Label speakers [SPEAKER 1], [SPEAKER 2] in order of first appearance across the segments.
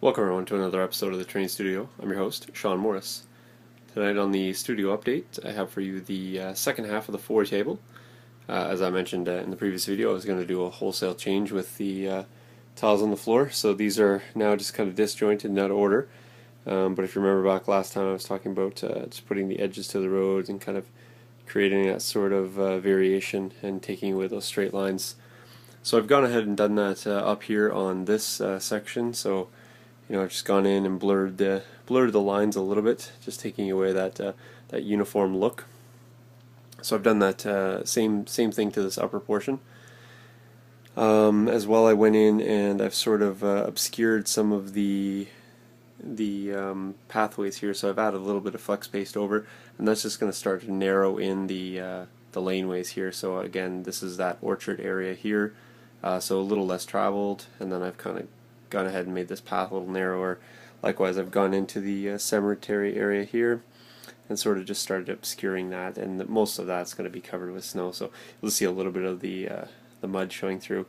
[SPEAKER 1] Welcome everyone to another episode of the Training Studio. I'm your host, Sean Morris. Tonight on the studio update, I have for you the second half of the foy table. As I mentioned in the previous video, I was going to do a wholesale change with the tiles on the floor, so these are now just kind of disjointed and out of order. But if you remember back last time, I was talking about just putting the edges to the roads and kind of creating that sort of variation and taking away those straight lines. So I've gone ahead and done that up here on this section. So I've just gone in and blurred the lines a little bit, just taking away that uniform look. So I've done that same thing to this upper portion. As well, I went in and I've sort of obscured some of the pathways here. So I've added a little bit of flex paste over, and that's just going to start to narrow in the laneways here. So again, this is that orchard area here, so a little less traveled, and then I've kind of gone ahead and made this path a little narrower. Likewise, I've gone into the cemetery area here and sort of just started obscuring that, and most of that's going to be covered with snow, so you'll see a little bit of the mud showing through.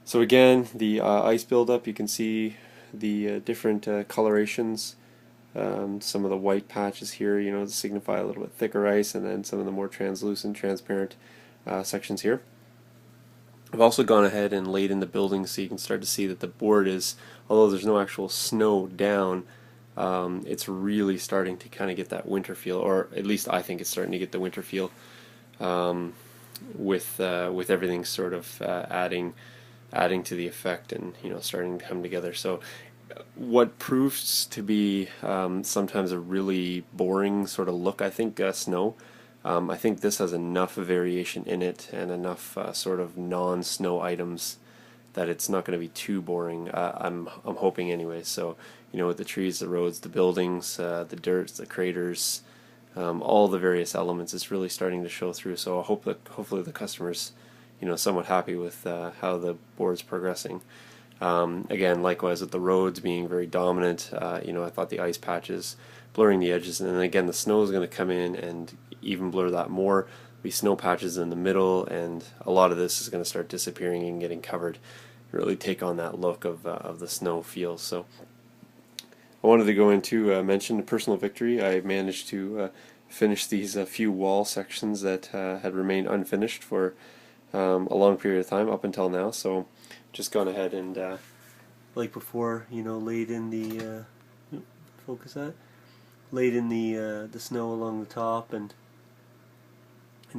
[SPEAKER 1] So again, the ice buildup, you can see the different colorations. Some of the white patches here, to signify a little bit thicker ice, and then some of the more translucent, transparent sections here. I've also gone ahead and laid in the building so you can start to see that the board is, although there's no actual snow down, it's really starting to kind of get that winter feel, or at least I think it's starting to get the winter feel, with everything sort of adding to the effect and starting to come together. So what proves to be sometimes a really boring sort of look, I think, snow. I think this has enough variation in it and enough sort of non-snow items that it's not going to be too boring. I'm hoping anyway. So with the trees, the roads, the buildings, the dirt, the craters, all the various elements, it's really starting to show through. So I hope that hopefully the customers somewhat happy with how the board's progressing. Again, likewise with the roads being very dominant, I thought the ice patches blurring the edges, and then again the snow is going to come in and even blur that more. Be snow patches in the middle, and a lot of this is going to start disappearing and getting covered, really take on that look of the snow feel. So I wanted to go into mention a personal victory. I managed to finish these few wall sections that had remained unfinished for a long period of time up until now. So just gone ahead and like before, laid in the laid in the snow along the top, and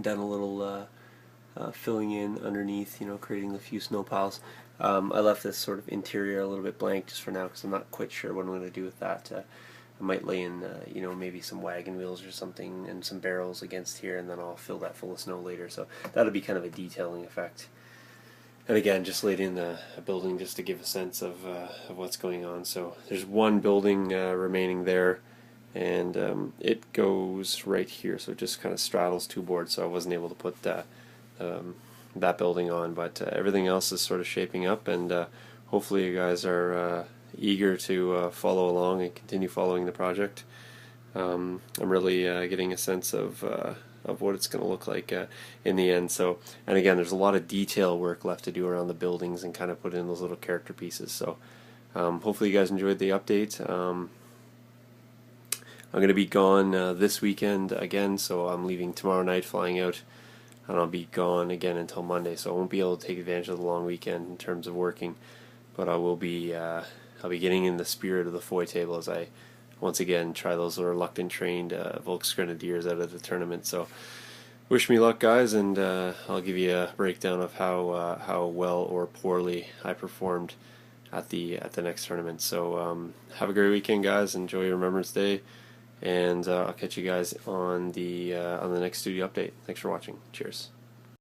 [SPEAKER 1] done a little filling in underneath, creating a few snow piles. I left this sort of interior a little bit blank just for now because I'm not quite sure what I'm going to do with that. I might lay in, maybe some wagon wheels or something and some barrels against here, and then I'll fill that full of snow later. So that'll be kind of a detailing effect. And again, just laid in a building just to give a sense of what's going on. So there's one building remaining there, and it goes right here, so it just kind of straddles two boards, so I wasn't able to put that building on, but everything else is sort of shaping up, and hopefully you guys are eager to follow along and continue following the project. I'm really getting a sense of what it's going to look like in the end. So, and again, there's a lot of detail work left to do around the buildings and kind of put in those little character pieces. So hopefully you guys enjoyed the update. I'm going to be gone this weekend again, so I'm leaving tomorrow night, flying out, and I'll be gone again until Monday, so I won't be able to take advantage of the long weekend in terms of working, but I will be I'll be getting in the spirit of the foy table as I once again try those reluctant trained Volks Grenadiers out of the tournament. So wish me luck, guys, and I'll give you a breakdown of how well or poorly I performed at the next tournament. So have a great weekend, guys. Enjoy your Remembrance Day, and I'll catch you guys on the next studio update. Thanks for watching. Cheers.